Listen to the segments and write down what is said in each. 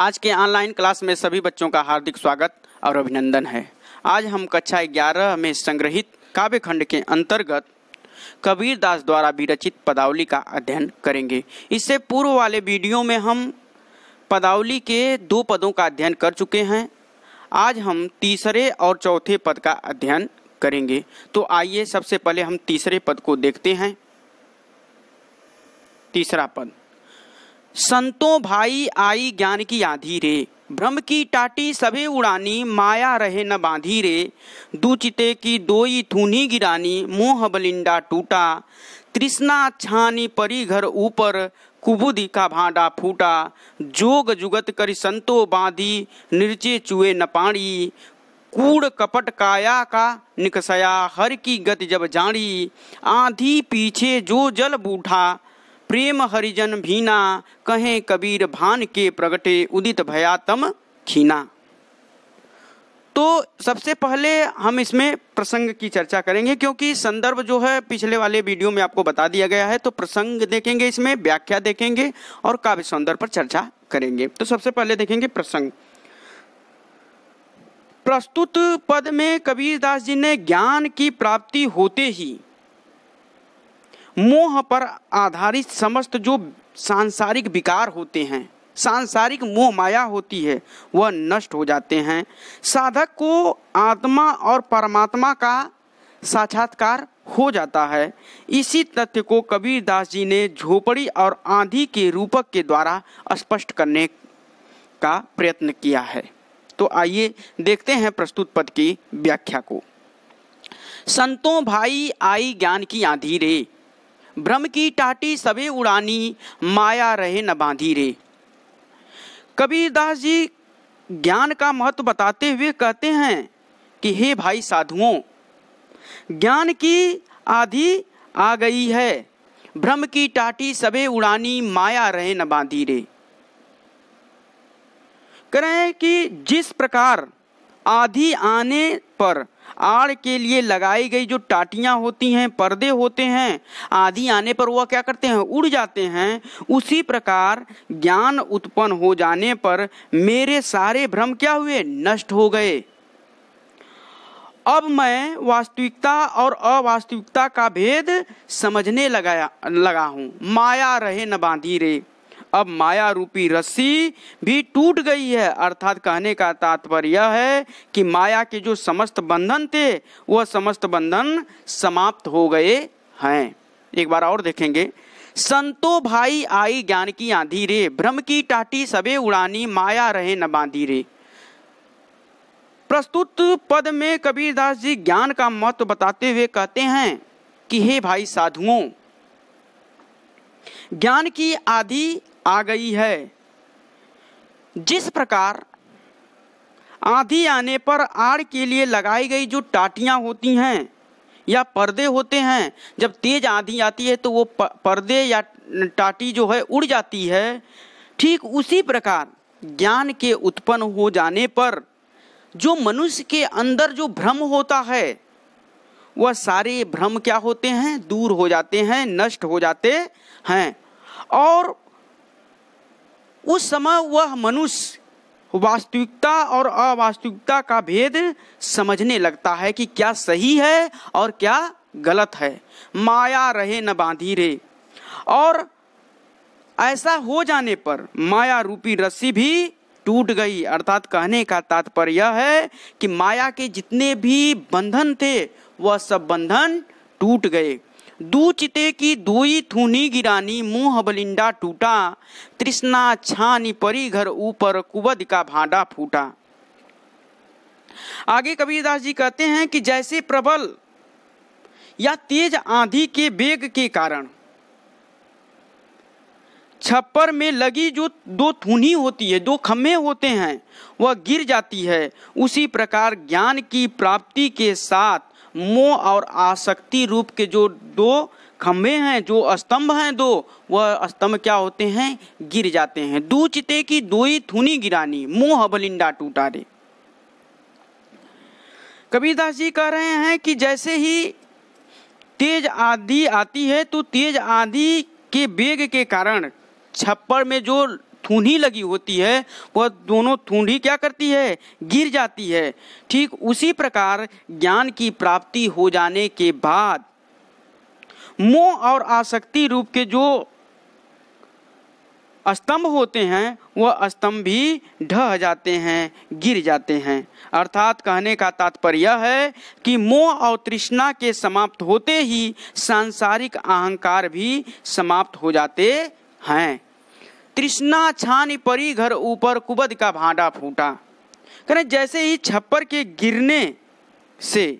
आज के online class में सभी बच्चों का हार्दिक स्वागत और अभिनंदन है। आज हम कक्षा 11 में संग्रहित काव्य खंड के अंतर्गत कबीरदास द्वारा विरचित पदावली का अध्ययन करेंगे। इससे पूर्व वाले वीडियो में हम पदावली के 2 पदों का अध्ययन कर चुके हैं। आज हम तीसरे और चौथे पद का अध्ययन करेंगे। तो आइए सबसे पहले हम तीसरे पद को देखते हैं। तीसरा पद, संतों भाई आई ज्ञान की आंधी रे, भ्रम की टाटी सभे उड़ानी, माया रहे न बांधी रे, दूचिते की दोई थूनी गिरानी, मोह बलिंडा टूटा, तृष्णा छानी परी घर ऊपर, कुबुद्धि का भांडा फूटा, जोग जुगत करी संतो बांधी, निर्चे चुए न पानी, कूड़ कपट काया का निकसया, हर की गति जब जानी, आंधी पीछे जो जल बूढ़ा, प्रेम हरिजन भीना, कहें कबीर भान के प्रगटे, उदित भयातम खीना। तो सबसे पहले हम इसमें प्रसंग की चर्चा करेंगे, क्योंकि संदर्भ जो है पिछले वाले वीडियो में आपको बता दिया गया है। तो प्रसंग देखेंगे, इसमें व्याख्या देखेंगे और काव्य सौंदर्य पर चर्चा करेंगे। तो सबसे पहले देखेंगे प्रसंग। प्रस्तुत पद में कबीरदास जी ने ज्ञान की प्राप्ति होते ही मोह पर आधारित समस्त जो सांसारिक विकार होते हैं, सांसारिक मोह माया होती है, वह नष्ट हो जाते हैं। साधक को आत्मा और परमात्मा का साक्षात्कार हो जाता है। इसी तथ्य को कबीरदास जी ने झोपड़ी और आंधी के रूपक के द्वारा स्पष्ट करने का प्रयत्न किया है। तो आइए देखते हैं प्रस्तुत पद की व्याख्या को। संतों भाई आई ज्ञान की आंधी रे, भ्रम की टाटी सबे उड़ानी, माया रहे न बांधी रे। कबीरदास जी ज्ञान का महत्व बताते हुए कहते हैं कि हे भाई साधुओं, ज्ञान की आंधी आ गई है, भ्रम की टाटी सबे उड़ानी, माया रहे न बांधी रे। कह रहे हैं कि जिस प्रकार आंधी आने पर आड़ के लिए लगाई गई जो टाटियां होती हैं, पर्दे होते हैं, आंधी आने पर वह क्या करते हैं, उड़ जाते हैं। उसी प्रकार ज्ञान उत्पन्न हो जाने पर मेरे सारे भ्रम क्या हुए, नष्ट हो गए। अब मैं वास्तविकता और अवास्तविकता का भेद समझने लगा हूं। माया रहे न बांधी रे, अब माया रूपी रस्सी भी टूट गई है। अर्थात कहने का तात्पर्य यह है कि माया के जो समस्त बंधन थे, वह समस्त बंधन समाप्त हो गए हैं। एक बार और देखेंगे। संतो भाई आई ज्ञान की आंधी रे, भ्रम की टाटी सबे उड़ानी, माया रहे न बांधी रे। प्रस्तुत पद में कबीरदास जी ज्ञान का महत्व बताते हुए कहते हैं कि हे भाई साधुओं, ज्ञान की आंधी आ गई है। जिस प्रकार आंधी आने पर आड़ के लिए लगाई गई जो टाटियां होती हैं या पर्दे होते हैं, जब तेज आंधी आती है तो वो पर्दे या टाटी जो है उड़ जाती है। ठीक उसी प्रकार ज्ञान के उत्पन्न हो जाने पर जो मनुष्य के अंदर जो भ्रम होता है, वह सारे भ्रम क्या होते हैं, दूर हो जाते हैं, नष्ट हो जाते हैं। और उस समय वह मनुष्य वास्तविकता और अवास्तविकता का भेद समझने लगता है कि क्या सही है और क्या गलत है। माया रहे न बांधी रे। और ऐसा हो जाने पर माया रूपी रस्सी भी टूट गई। अर्थात कहने का तात्पर्य यह है कि माया के जितने भी बंधन थे, वह सब बंधन टूट गए। दूचिते की दोई थूनी गिरानी, मुंह बलिंडा टूटा, तृष्णा छानी परी घर ऊपर, कुबुद्धि का भांडा फूटा। आगे कबीरदास जी कहते हैं कि जैसे प्रबल या तेज आंधी के वेग के कारण छप्पर में लगी जो 2 थूनी होती है, 2 खम्भे होते हैं, वह गिर जाती है। उसी प्रकार ज्ञान की प्राप्ति के साथ मोह और आसक्ति रूप के जो 2 खम्भे हैं, जो स्तंभ हैं 2, वह स्तंभ क्या होते हैं, गिर जाते हैं। दूचिते की दोई थूनी गिरानी, मोह बलिंडा टूटा रे। कबीरदास जी कह रहे हैं कि जैसे ही तेज आंधी आती है तो तेज आंधी के वेग के कारण छप्पर में जो थूनी लगी होती है वह दोनों थूनी क्या करती है, गिर जाती है। ठीक उसी प्रकार ज्ञान की प्राप्ति हो जाने के बाद मोह और आसक्ति रूप के जो स्तंभ होते हैं वह स्तंभ भी ढह जाते हैं, गिर जाते हैं। अर्थात कहने का तात्पर्य यह है कि मोह और तृष्णा के समाप्त होते ही सांसारिक अहंकार भी समाप्त हो जाते हैं। तृष्णा छानी परी घर ऊपर कुबद का भांडा फूटा। करें जैसे ही छप्पर के गिरने से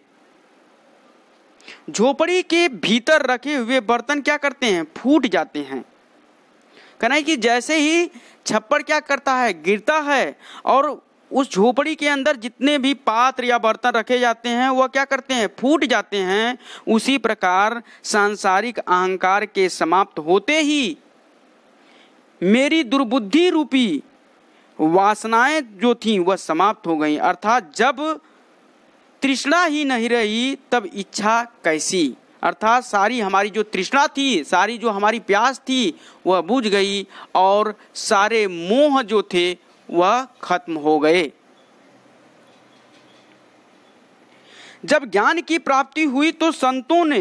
झोपड़ी के भीतर रखे हुए बर्तन क्या करते हैं, फूट जाते हैं। कहना कि जैसे ही छप्पर क्या करता है, गिरता है और उस झोपड़ी के अंदर जितने भी पात्र या बर्तन रखे जाते हैं वह क्या करते हैं, फूट जाते हैं। उसी प्रकार सांसारिक अहंकार के समाप्त होते ही मेरी दुर्बुद्धि रूपी वासनाएं जो थीं वह समाप्त हो गईं। अर्थात जब तृष्णा ही नहीं रही तब इच्छा कैसी। अर्थात सारी हमारी जो तृष्णा थी, सारी जो हमारी प्यास थी वह बुझ गई और सारे मोह जो थे वह खत्म हो गए। जब ज्ञान की प्राप्ति हुई तो संतों ने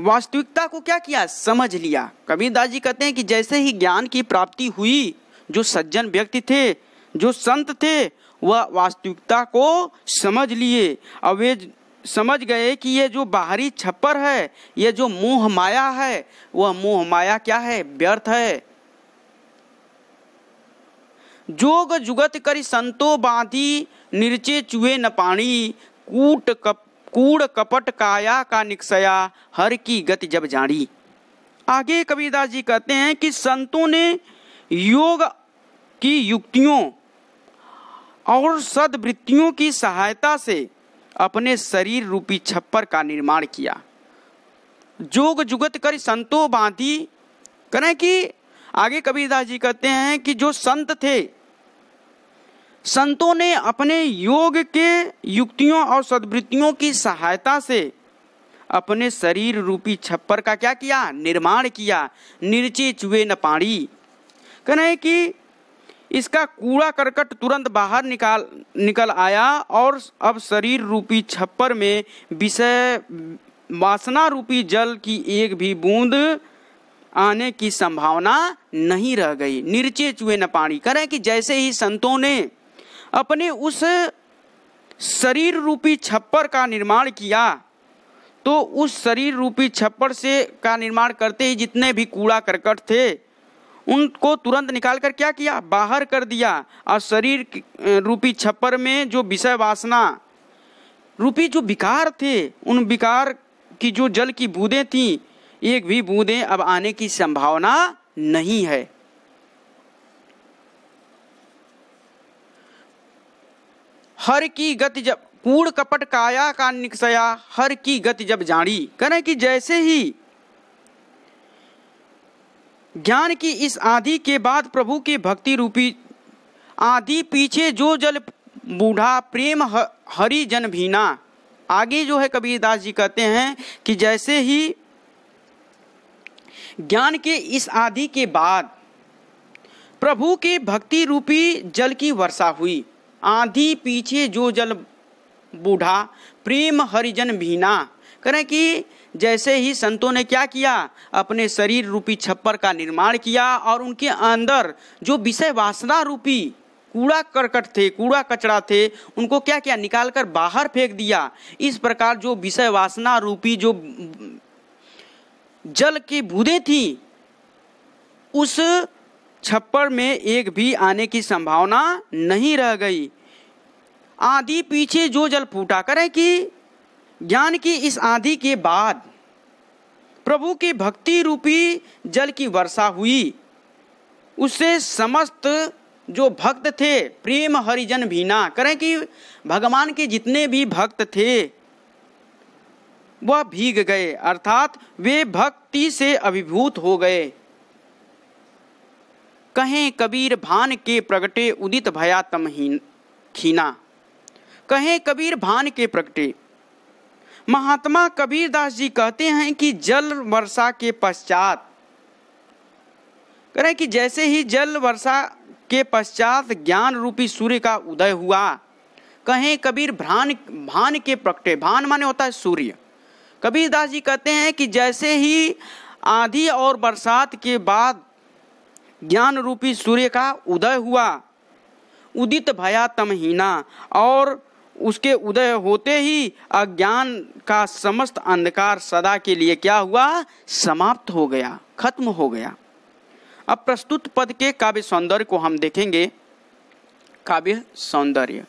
वास्तविकता को क्या किया, समझ लिया। कबीरदास जी कहते हैं कि जैसे ही ज्ञान की प्राप्ति हुई, जो सज्जन व्यक्ति थे, जो संत थे, वह वास्तविकता को समझ लिए। अब वे समझ गए कि ये जो बाहरी छप्पर है, ये जो मोह माया है, वह मोह माया क्या है, व्यर्थ है। जोग जुगत करी संतो बांधी निर्चे चुए न पानी कूड़ कपट काया का निकसया हर की गति जब जानी। आगे कबीरदास जी कहते हैं कि संतों ने योग की युक्तियों और सद्वृत्तियों की सहायता से अपने शरीर रूपी छप्पर का निर्माण किया। जोग जुगत कर संतो बांधी। करें कि आगे कबीरदास जी कहते हैं कि जो संत थे, संतों ने अपने योग के युक्तियों और सद्वृत्तियों की सहायता से अपने शरीर रूपी छप्पर का क्या किया, निर्माण किया। निर्चे चुए न पानी। करें कि इसका कूड़ा करकट तुरंत बाहर निकल आया और अब शरीर रूपी छप्पर में विषय वासना रूपी जल की एक भी बूंद आने की संभावना नहीं रह गई। निर्चे चुए न पानी। करें कि जैसे ही संतों ने अपने उस शरीर रूपी छप्पर का निर्माण किया तो उस शरीर रूपी छप्पर से का निर्माण करते ही जितने भी कूड़ा करकट थे उनको तुरंत निकालकर क्या किया, बाहर कर दिया। और शरीर रूपी छप्पर में जो विषय वासना रूपी जो विकार थे, उन विकार की जो जल की बूंदें थीं, एक भी बूंदें अब आने की संभावना नहीं है। हर की गति जब कूड़ कपट काया का निकसया हर की गति जब जानी। करें कि जैसे ही ज्ञान की इस आदि के बाद प्रभु के भक्ति रूपी आदि पीछे जो जल बूढ़ा प्रेम हरि जन भीना। आगे जो है कबीरदास जी कहते हैं कि जैसे ही ज्ञान के इस आदि के बाद प्रभु के भक्ति रूपी जल की वर्षा हुई। आंधी पीछे जो जल बूढ़ा प्रेम हरिजन भीना। करें कि जैसे ही संतों ने क्या किया, अपने शरीर रूपी छप्पर का निर्माण किया और उनके अंदर जो विषय वासना रूपी कूड़ा करकट थे, कूड़ा कचरा थे, उनको क्या किया, निकालकर बाहर फेंक दिया। इस प्रकार जो विषय वासना रूपी जो जल की बूंदें थी उस छप्पर में एक भी आने की संभावना नहीं रह गई। आंधी पीछे जो जल फूटा। करें कि ज्ञान की इस आंधी के बाद प्रभु की भक्ति रूपी जल की वर्षा हुई। उससे समस्त जो भक्त थे प्रेम हरिजन भीना। करें कि भगवान के जितने भी भक्त थे वह भीग गए, अर्थात वे भक्ति से अभिभूत हो गए। कहें कबीर भान के प्रगटे उदित भया तम खीना। कहें कबीर भान के प्रगटे। महात्मा कबीरदास जी कहते हैं कि जल वर्षा के पश्चात कह रहे हैं कि जैसे ही जल वर्षा के पश्चात ज्ञान रूपी सूर्य का उदय हुआ, कहें कबीर भान के प्रगटे, भान माने होता है सूर्य। कबीरदास जी कहते हैं कि जैसे ही आंधी और बरसात के बाद ज्ञान रूपी सूर्य का उदय हुआ, उदित भया तमहीना, और उसके उदय होते ही अज्ञान का समस्त अंधकार सदा के लिए क्या हुआ, समाप्त हो गया, खत्म हो गया। अब प्रस्तुत पद के काव्य सौंदर्य को हम देखेंगे। काव्य सौंदर्य,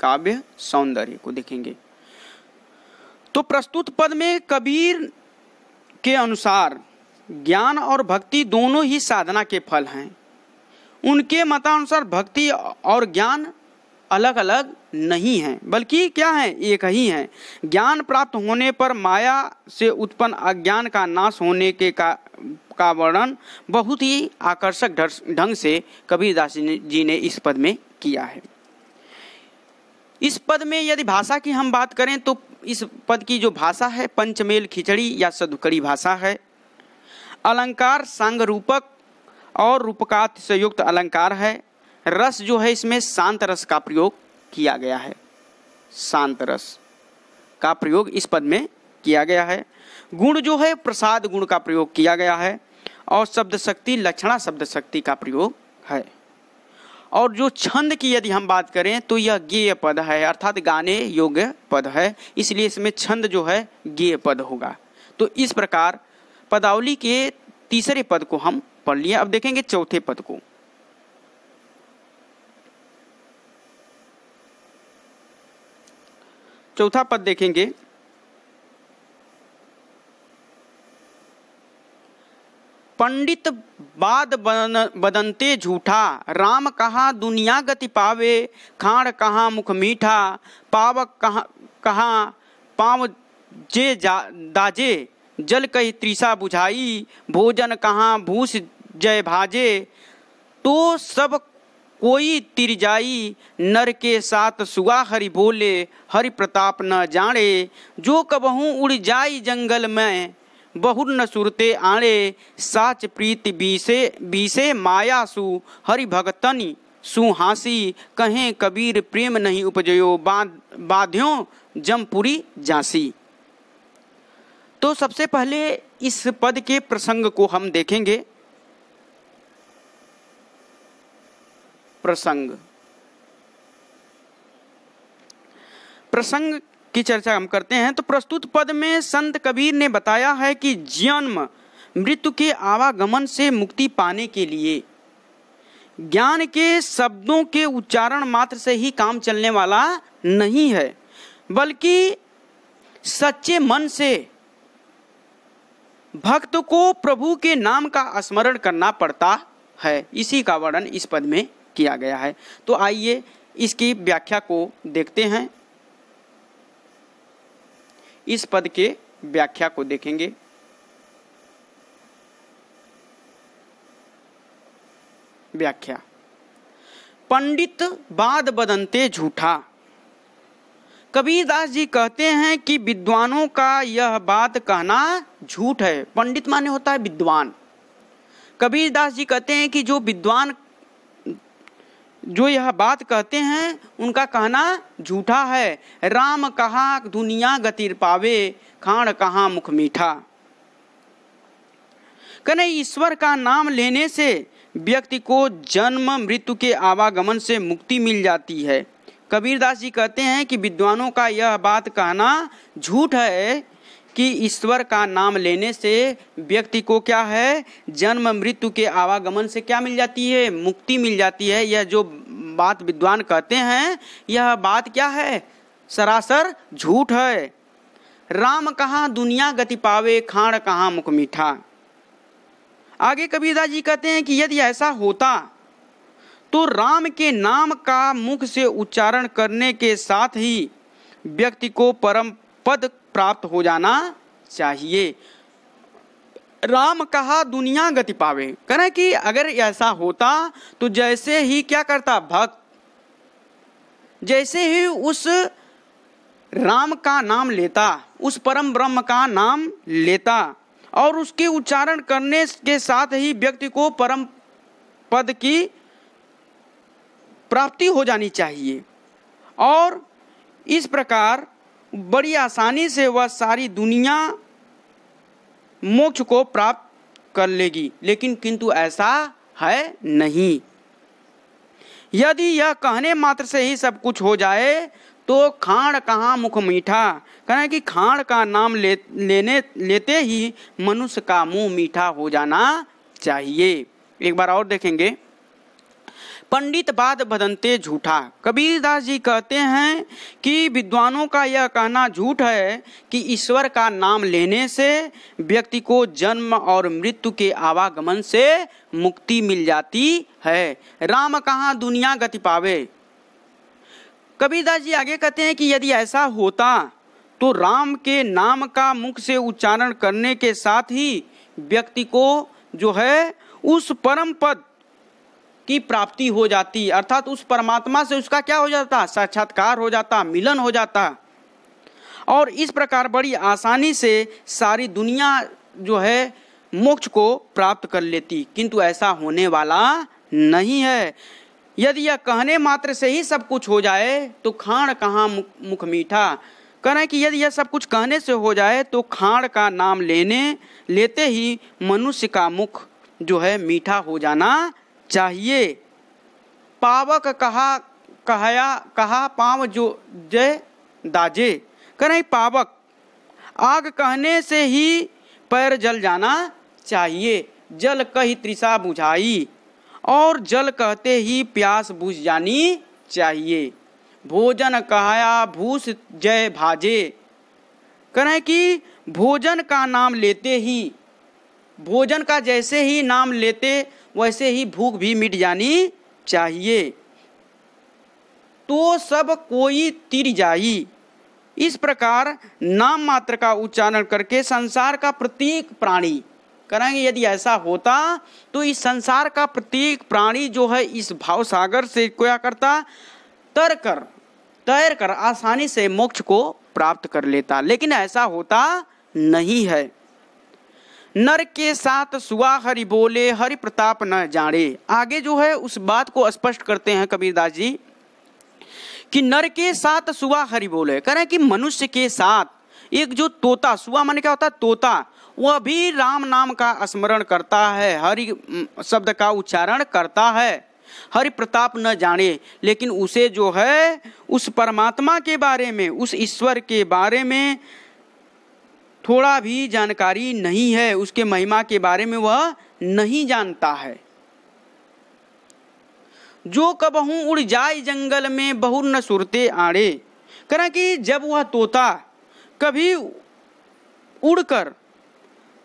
काव्य सौंदर्य को देखेंगे तो प्रस्तुत पद में कबीर के अनुसार ज्ञान और भक्ति दोनों ही साधना के फल हैं। उनके मतानुसार भक्ति और ज्ञान अलग अलग नहीं हैं, बल्कि क्या है, एक ही हैं। ज्ञान प्राप्त होने पर माया से उत्पन्न अज्ञान का नाश होने के का वर्णन बहुत ही आकर्षक ढंग से कबीरदास जी ने इस पद में किया है। इस पद में यदि भाषा की हम बात करें तो इस पद की जो भाषा है पंचमेल खिचड़ी या सधुकड़ी भाषा है। अलंकार सांग रूपक और रूपकात से युक्त अलंकार है। रस जो है इसमें शांत रस का प्रयोग किया गया है, शांत रस का प्रयोग इस पद में किया गया है। गुण जो है प्रसाद गुण का प्रयोग किया गया है और शब्द शक्ति लक्षणा शब्द शक्ति का प्रयोग है। और जो छंद की यदि हम बात करें तो यह गेय पद है, अर्थात गाने योग्य पद है, इसलिए इसमें छंद जो है गेय पद होगा। तो इस प्रकार पदावली के तीसरे पद को हम पढ़ लिए। अब देखेंगे चौथे पद को। चौथा पद देखेंगे। पंडित बाद बदनते झूठा, राम कहाँ दुनिया गति पावे, खाड़ कहाँ मुख मीठा, पावक कहाँ पाव जे दाजे, जल कही तृषा बुझाई, भोजन कहाँ भूष जय भाजे, तो सब कोई तिर जाई, नर के साथ सुआ हरि बोले, हरि प्रताप न जाने, जो कबहू उड़ जाई जंगल में, बहुर न सुरते आणे, साच प्रीति बीसे माया सु, हरि भगतनी सुहासी, कहें कबीर प्रेम नहीं उपजयो, बाध्यों जमपुरी जासी। तो सबसे पहले इस पद के प्रसंग को हम देखेंगे। प्रसंग की चर्चा हम करते हैं। तो प्रस्तुत पद में संत कबीर ने बताया है कि जन्म मृत्यु के आवागमन से मुक्ति पाने के लिए ज्ञान के शब्दों के उच्चारण मात्र से ही काम चलने वाला नहीं है, बल्कि सच्चे मन से भक्त को प्रभु के नाम का स्मरण करना पड़ता है। इसी का वर्णन इस पद में किया गया है। तो आइए इसकी व्याख्या को देखते हैं। इस पद के व्याख्या को देखेंगे। व्याख्या। पंडित बाद बदनते झूठा। कबीरदास जी कहते हैं कि विद्वानों का यह बात कहना झूठ है। पंडित माने होता है विद्वान। कबीरदास जी कहते हैं कि जो विद्वान जो यह बात कहते हैं उनका कहना झूठा है। राम कहा दुनिया गतिर पावे, खाड़ कहाँ मुख मीठा। कहने ईश्वर का नाम लेने से व्यक्ति को जन्म मृत्यु के आवागमन से मुक्ति मिल जाती है। कबीरदास जी कहते हैं कि विद्वानों का यह बात कहना झूठ है कि ईश्वर का नाम लेने से व्यक्ति को क्या है, जन्म मृत्यु के आवागमन से क्या मिल जाती है, मुक्ति मिल जाती है। यह जो बात विद्वान कहते हैं यह बात क्या है, सरासर झूठ है। राम कहाँ दुनिया गति पावे, खाड़ कहाँ मुख मीठा। आगे कबीरदास जी कहते हैं कि यदि ऐसा होता तो राम के नाम का मुख से उच्चारण करने के साथ ही व्यक्ति को परम पद प्राप्त हो जाना चाहिए। राम कहा दुनिया गति पावे, कहना कि अगर ऐसा होता तो जैसे ही क्या करता भक्त, जैसे ही उस राम का नाम लेता, उस परम ब्रह्म का नाम लेता और उसके उच्चारण करने के साथ ही व्यक्ति को परम पद की प्राप्ति हो जानी चाहिए और इस प्रकार बड़ी आसानी से वह सारी दुनिया मोक्ष को प्राप्त कर लेगी। लेकिन किंतु ऐसा है नहीं। यदि यह कहने मात्र से ही सब कुछ हो जाए तो खाण कहाँ मुख मीठा। कहना कि खाण का नाम लेते ही मनुष्य का मुंह मीठा हो जाना चाहिए। एक बार और देखेंगे, पंडित बात बदनते झूठा। कबीरदास जी कहते हैं कि विद्वानों का यह कहना झूठ है कि ईश्वर का नाम लेने से व्यक्ति को जन्म और मृत्यु के आवागमन से मुक्ति मिल जाती है। राम कहाँ दुनिया गति पावे। कबीरदास जी आगे कहते हैं कि यदि ऐसा होता तो राम के नाम का मुख से उच्चारण करने के साथ ही व्यक्ति को जो है उस परम पद की प्राप्ति हो जाती, अर्थात उस परमात्मा से उसका क्या हो जाता, साक्षात्कार हो जाता, मिलन हो जाता और इस प्रकार बड़ी आसानी से सारी दुनिया जो है मोक्ष को प्राप्त कर लेती। किंतु ऐसा होने वाला नहीं है। यदि यह कहने मात्र से ही सब कुछ हो जाए तो खाण कहाँ मुख मीठा। कहना है कि यदि यह सब कुछ कहने से हो जाए तो खाण का नाम लेते ही मनुष्य का मुख जो है मीठा हो जाना चाहिए। पावक कहा पाव जो जय दाजे। कहना पावक आग कहने से ही पैर जल जाना चाहिए। जल कही तृषा बुझाई और जल कहते ही प्यास बुझ जानी चाहिए। भोजन कहाया भूस जय भाजे। कहना है कि भोजन का नाम लेते ही, भोजन का जैसे ही नाम लेते वैसे ही भूख भी मिट जानी चाहिए। तो सब कोई तिर जाई। इस प्रकार नाम मात्र का उच्चारण करके संसार का प्रत्येक प्राणी, करेंगे यदि ऐसा होता तो इस संसार का प्रत्येक प्राणी जो है इस भाव सागर से क्या करता, तैर कर आसानी से मोक्ष को प्राप्त कर लेता। लेकिन ऐसा होता नहीं है। नर के साथ सुआ हरि बोले हरि प्रताप न जाने। आगे जो है उस बात को स्पष्ट करते हैं कबीरदास जी कि नर के साथ सुआ हरि बोले। कह रहे हैं कि मनुष्य के साथ एक जो तोता, सुआ माने क्या होता है, तोता, वह भी राम नाम का स्मरण करता है, हरि शब्द का उच्चारण करता है, हरि प्रताप न जाने। लेकिन उसे जो है उस परमात्मा के बारे में, उस ईश्वर के बारे में थोड़ा भी जानकारी नहीं है, उसके महिमा के बारे में वह नहीं जानता है। जो कबहू उड़ जाए जंगल में बहुर न सुरते आड़े। कह कि जब वह तोता कभी उड़कर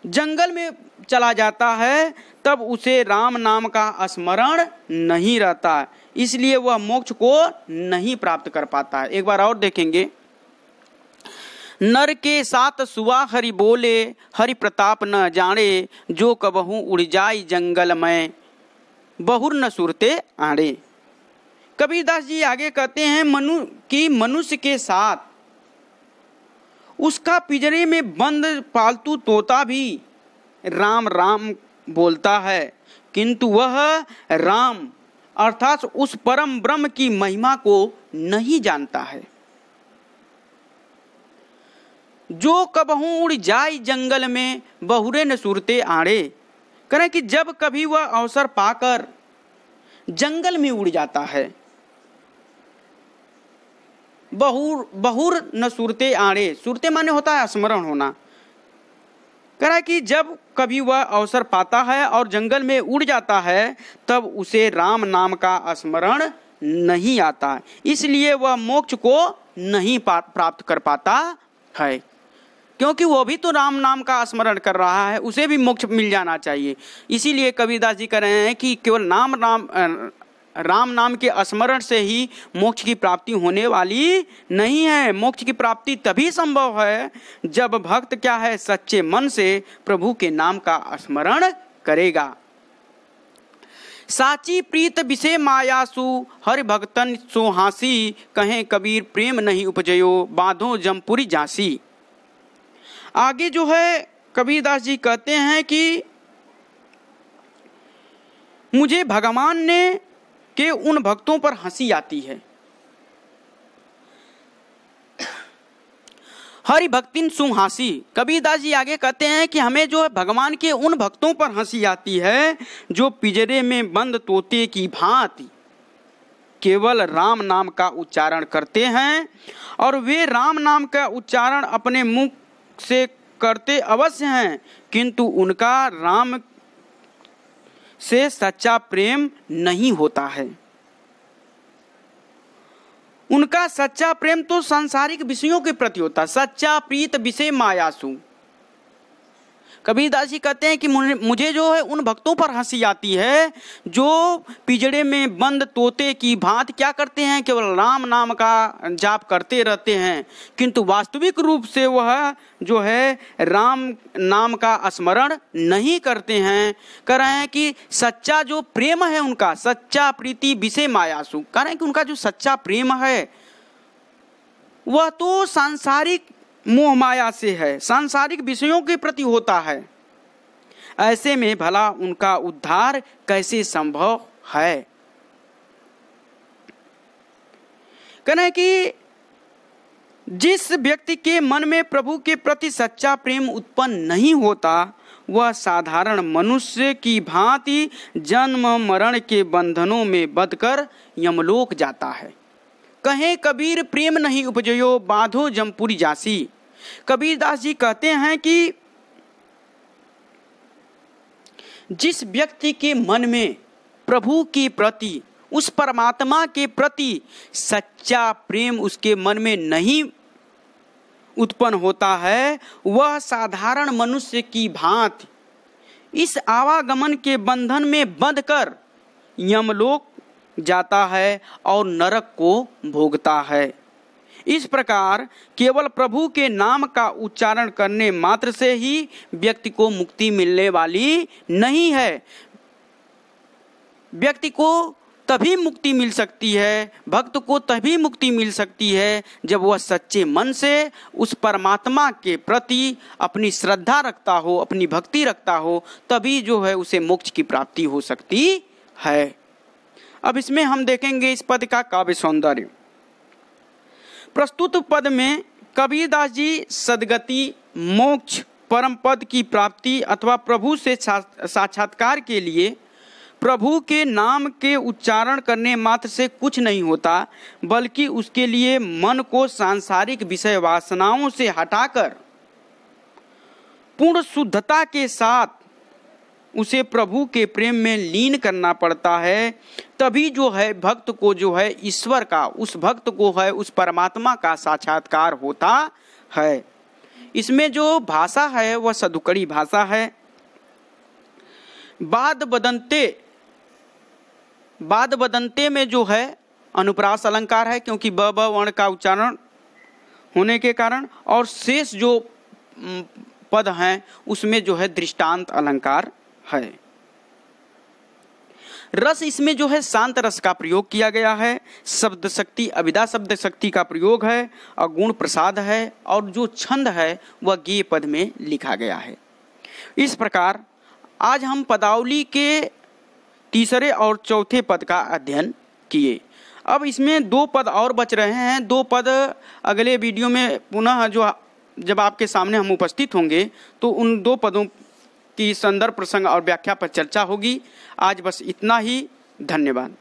जंगल में चला जाता है तब उसे राम नाम का स्मरण नहीं रहता, इसलिए वह मोक्ष को नहीं प्राप्त कर पाता है। एक बार और देखेंगे, नर के साथ सुआ हरि बोले हरि प्रताप न जाने, जो कबहू उड़ जाई जंगल में बहुर न सुरते आड़े। कबीरदास जी आगे कहते हैं मनुष्य के साथ उसका पिंजरे में बंद पालतू तोता भी राम राम बोलता है, किंतु वह राम अर्थात उस परम ब्रह्म की महिमा को नहीं जानता है। जो कबहू उड़ जाए जंगल में बहुरे न सुरते आड़े। करें कि जब कभी वह अवसर पाकर जंगल में उड़ जाता है, बहुर न सुरते आड़े, सुरते माने होता है स्मरण होना। कह रहा है कि जब कभी वह अवसर पाता है और जंगल में उड़ जाता है तब उसे राम नाम का स्मरण नहीं आता, इसलिए वह मोक्ष को नहीं प्राप्त कर पाता है, क्योंकि वो भी तो राम नाम का स्मरण कर रहा है, उसे भी मोक्ष मिल जाना चाहिए। इसीलिए कबीरदास जी कह रहे हैं कि केवल राम नाम के स्मरण से ही मोक्ष की प्राप्ति होने वाली नहीं है। मोक्ष की प्राप्ति तभी संभव है जब भक्त क्या है, सच्चे मन से प्रभु के नाम का स्मरण करेगा। साची प्रीत विषय मायासु हरि भक्तन सो हासी, कहें कबीर प्रेम नहीं उपजयो बांधो जमपुरी झांसी। आगे जो है कबीरदास जी कहते हैं कि मुझे भगवान ने के उन भक्तों पर हंसी आती है। हरि भक्तिन सुहासी, कबीरदास जी आगे कहते हैं कि हमें जो है भगवान के उन भक्तों पर हंसी आती है जो पिंजरे में बंद तोते की भांति केवल राम नाम का उच्चारण करते हैं, और वे राम नाम का उच्चारण अपने मुख से करते अवश्य हैं, किंतु उनका राम से सच्चा प्रेम नहीं होता है। उनका सच्चा प्रेम तो सांसारिक विषयों के प्रति होता है। सच्चा प्रीत विषय मायासु, कबीरदास जी कहते हैं कि मुझे जो है उन भक्तों पर हंसी आती है जो पिंजड़े में बंद तोते की भांति क्या करते हैं, केवल राम नाम का जाप करते रहते हैं, किंतु वास्तविक रूप से वह जो है राम नाम का स्मरण नहीं करते हैं। कह रहे हैं कि सच्चा जो प्रेम है उनका, सच्चा प्रीति विषय मायासु, कह रहे हैं कि उनका जो सच्चा प्रेम है वह तो सांसारिक मोह माया से है, सांसारिक विषयों के प्रति होता है। ऐसे में भला उनका उद्धार कैसे संभव है। कहना है कि जिस व्यक्ति के मन में प्रभु के प्रति सच्चा प्रेम उत्पन्न नहीं होता वह साधारण मनुष्य की भांति जन्म मरण के बंधनों में बंधकर यमलोक जाता है। कहें कबीर प्रेम नहीं उपजयो बांधो जमपुरी झांसी। कबीरदास जी कहते हैं कि जिस व्यक्ति के मन में प्रभु के प्रति, उस परमात्मा के प्रति सच्चा प्रेम उसके मन में नहीं उत्पन्न होता है, वह साधारण मनुष्य की भांति इस आवागमन के बंधन में बंधकर यमलोक जाता है और नरक को भोगता है। इस प्रकार केवल प्रभु के नाम का उच्चारण करने मात्र से ही व्यक्ति को मुक्ति मिलने वाली नहीं है। व्यक्ति को तभी मुक्ति मिल सकती है, भक्त को तभी मुक्ति मिल सकती है जब वह सच्चे मन से उस परमात्मा के प्रति अपनी श्रद्धा रखता हो, अपनी भक्ति रखता हो, तभी जो है उसे मोक्ष की प्राप्ति हो सकती है। अब इसमें हम देखेंगे इस पद का काव्य सौंदर्य। प्रस्तुत पद में कबीरदास जी सद्गति, मोक्ष, परम पद की प्राप्ति अथवा प्रभु से साक्षात्कार के लिए प्रभु के नाम के उच्चारण करने मात्र से कुछ नहीं होता, बल्कि उसके लिए मन को सांसारिक विषय वासनाओं से हटाकर पूर्ण शुद्धता के साथ उसे प्रभु के प्रेम में लीन करना पड़ता है। तभी जो है भक्त को जो है ईश्वर का, उस भक्त को है उस परमात्मा का साक्षात्कार होता है। इसमें जो भाषा है वह सदुकड़ी भाषा है। बाद बदंते में जो है अनुप्रास अलंकार है, क्योंकि ब वर्ण का उच्चारण होने के कारण, और शेष जो पद हैं उसमें जो है दृष्टांत अलंकार है। रस इसमें जो है शांत रस का प्रयोग किया गया है, शब्द शक्ति अभिधा शब्द शक्ति का प्रयोग है, और गुण प्रसाद है, और जो छंद है वह गेय पद में लिखा गया है। इस प्रकार आज हम पदावली के तीसरे और चौथे पद का अध्ययन किए। अब इसमें 2 पद और बच रहे हैं। 2 पद अगले वीडियो में पुनः जो जब आपके सामने हम उपस्थित होंगे तो उन 2 पदों की संदर्भ प्रसंग और व्याख्या पर चर्चा होगी। आज बस इतना ही। धन्यवाद।